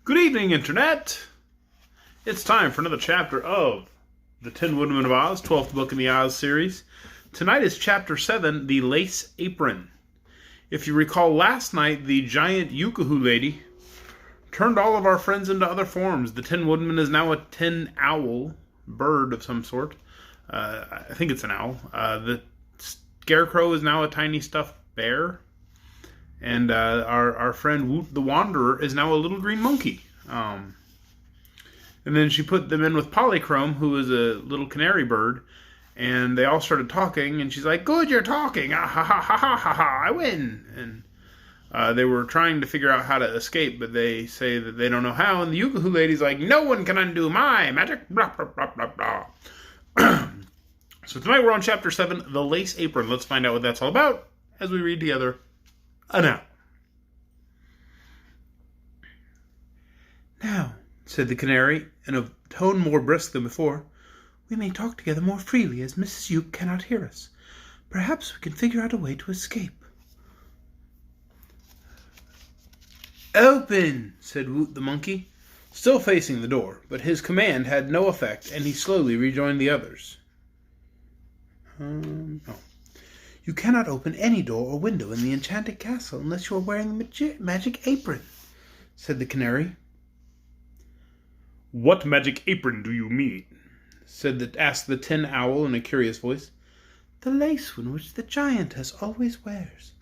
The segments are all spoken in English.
Good evening, Internet! It's time for another chapter of The Tin Woodman of Oz, 12th book in the Oz series. Tonight is Chapter 7, The Lace Apron. If you recall, last night, the giant Yukahu lady turned all of our friends into other forms. The Tin Woodman is now a tin owl, bird of some sort. I think it's an owl. The Scarecrow is now a tiny stuffed bear. And our friend Woot the Wanderer is now a little green monkey. And then she put them in with Polychrome, who is a little canary bird. And they all started talking. And she's like, "Good, you're talking. Ah, ha, ha, ha, ha, ha, ha, I win." And they were trying to figure out how to escape, but they say that they don't know how. And the Yukahu lady's like, "No one can undo my magic." Blah, blah, blah, blah, blah. So tonight we're on Chapter 7, The Lace Apron. Let's find out what that's all about as we read together. Now, said the canary, in a tone more brisk than before, "we may talk together more freely, as Mrs. Yuke cannot hear us. Perhaps we can figure out a way to escape." "Open!" said Woot the monkey, still facing the door, but his command had no effect, and he slowly rejoined the others. No. "You cannot open any door or window in the enchanted castle unless you are wearing the magic apron," said the canary. "What magic apron do you mean?" asked the tin owl in a curious voice. "The lace one which the giantess always wears.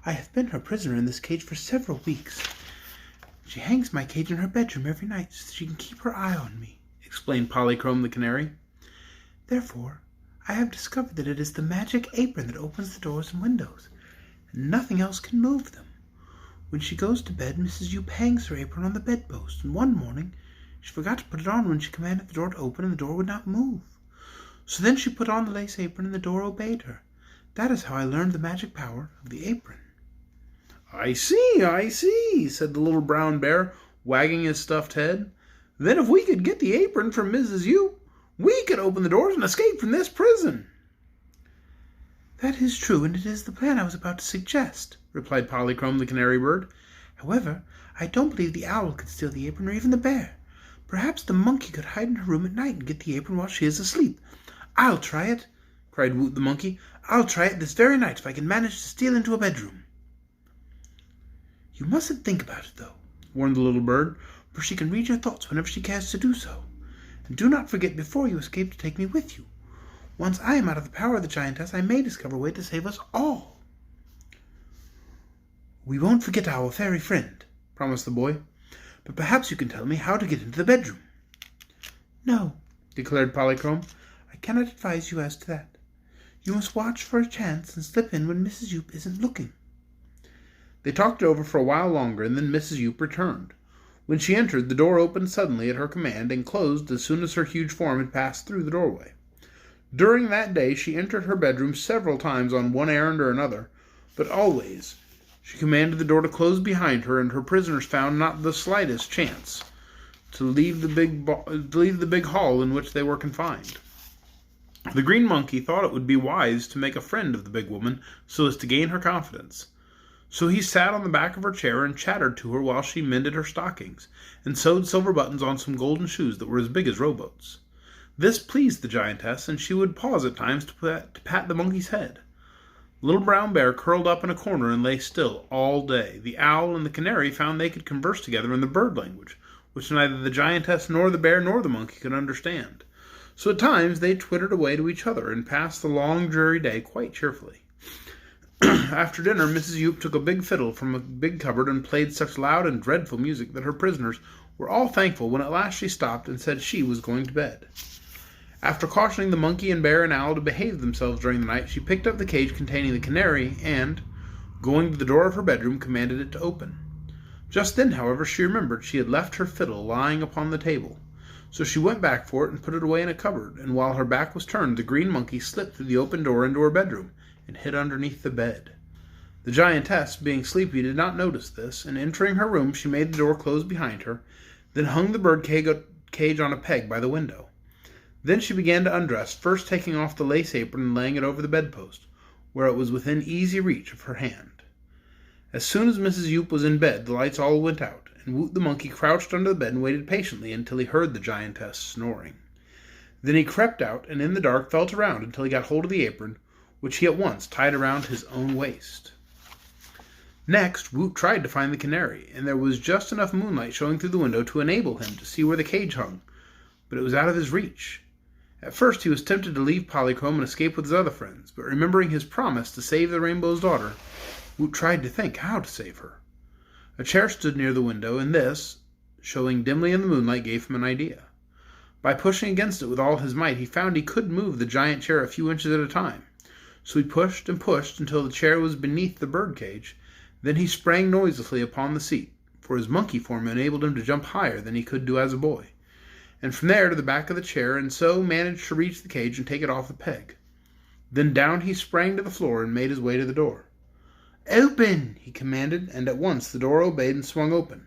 I have been her prisoner in this cage for several weeks. She hangs my cage in her bedroom every night so that she can keep her eye on me," explained Polychrome the canary. "Therefore, I have discovered that it is the magic apron that opens the doors and windows, and nothing else can move them. When she goes to bed, Mrs. Yupe hangs her apron on the bedpost, and one morning she forgot to put it on when she commanded the door to open, and the door would not move. So then she put on the lace apron, and the door obeyed her. That is how I learned the magic power of the apron." I see, said the little brown bear, wagging his stuffed head. "Then if we could get the apron from Mrs. Yupe, we could open the doors and escape from this prison." "That is true, and it is the plan I was about to suggest," replied Polychrome the canary bird. "However, I don't believe the owl could steal the apron, or even the bear. Perhaps the monkey could hide in her room at night and get the apron while she is asleep." "I'll try it," cried Woot the monkey. "I'll try it this very night if I can manage to steal into a bedroom." "You mustn't think about it, though," warned the little bird, "for she can read your thoughts whenever she cares to do so. And do not forget before you escape to take me with you. Once I am out of the power of the giantess, I may discover a way to save us all." "We won't forget our fairy friend," promised the boy. "But perhaps you can tell me how to get into the bedroom." "No," declared Polychrome. "I cannot advise you as to that. You must watch for a chance and slip in when Mrs. Yupe isn't looking." They talked it over for a while longer, and then Mrs. Yupe returned. When she entered, the door opened suddenly at her command and closed as soon as her huge form had passed through the doorway. During that day she entered her bedroom several times on one errand or another, but always she commanded the door to close behind her, and her prisoners found not the slightest chance to leave the big hall in which they were confined. The green monkey thought it would be wise to make a friend of the big woman so as to gain her confidence. So he sat on the back of her chair and chattered to her while she mended her stockings, and sewed silver buttons on some golden shoes that were as big as rowboats. This pleased the giantess, and she would pause at times to pat the monkey's head. The little brown bear curled up in a corner and lay still all day. The owl and the canary found they could converse together in the bird language, which neither the giantess nor the bear nor the monkey could understand. So at times they twittered away to each other and passed the long dreary day quite cheerfully. After dinner, Mrs. Yupe took a big fiddle from a big cupboard and played such loud and dreadful music that her prisoners were all thankful when at last she stopped and said she was going to bed. After cautioning the monkey and bear and owl to behave themselves during the night, she picked up the cage containing the canary and, going to the door of her bedroom, commanded it to open. Just then, however, she remembered she had left her fiddle lying upon the table. So she went back for it and put it away in a cupboard, and while her back was turned, the green monkey slipped through the open door into her bedroom and hid underneath the bed. The giantess, being sleepy, did not notice this, and entering her room, she made the door close behind her, then hung the bird cage on a peg by the window. Then she began to undress, first taking off the lace apron and laying it over the bedpost, where it was within easy reach of her hand. As soon as Mrs. Yupe was in bed, the lights all went out, and Woot the monkey crouched under the bed and waited patiently until he heard the giantess snoring. Then he crept out, and in the dark felt around until he got hold of the apron, which he at once tied around his own waist. Next, Woot tried to find the canary, and there was just enough moonlight showing through the window to enable him to see where the cage hung, but it was out of his reach. At first he was tempted to leave Polychrome and escape with his other friends, but remembering his promise to save the Rainbow's daughter, Woot tried to think how to save her. A chair stood near the window, and this, showing dimly in the moonlight, gave him an idea. By pushing against it with all his might, he found he could move the giant chair a few inches at a time. So he pushed and pushed until the chair was beneath the birdcage. Then he sprang noiselessly upon the seat, for his monkey form enabled him to jump higher than he could do as a boy, and from there to the back of the chair, and so managed to reach the cage and take it off the peg. Then down he sprang to the floor and made his way to the door. "Open!" he commanded, and at once the door obeyed and swung open.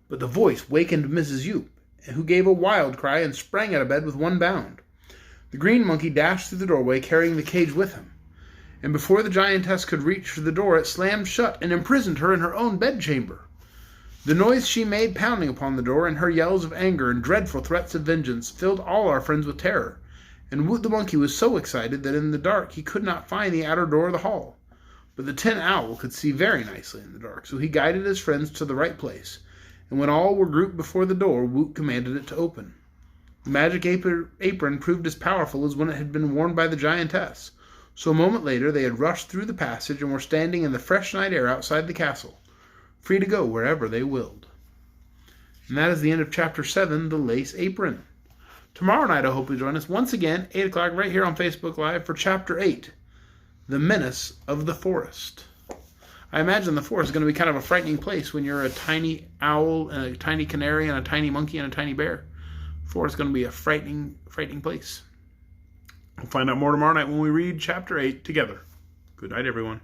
But the voice wakened Mrs. Yoop, who gave a wild cry and sprang out of bed with one bound. The green monkey dashed through the doorway, carrying the cage with him, and before the giantess could reach for the door, it slammed shut and imprisoned her in her own bedchamber. The noise she made pounding upon the door, and her yells of anger and dreadful threats of vengeance, filled all our friends with terror, and Woot the monkey was so excited that in the dark he could not find the outer door of the hall. But the Tin Owl could see very nicely in the dark, so he guided his friends to the right place, and when all were grouped before the door, Woot commanded it to open. The magic apron proved as powerful as when it had been worn by the giantess, so a moment later they had rushed through the passage and were standing in the fresh night air outside the castle, free to go wherever they willed. And that is the end of Chapter 7, The Lace Apron. Tomorrow night I hope you'll join us once again, 8 o'clock, right here on Facebook Live for Chapter 8, The Menace of the Forest. I imagine the forest is going to be kind of a frightening place when you're a tiny owl and a tiny canary and a tiny monkey and a tiny bear. The forest is going to be a frightening place. We'll find out more tomorrow night when we read Chapter 8 together. Good night, everyone.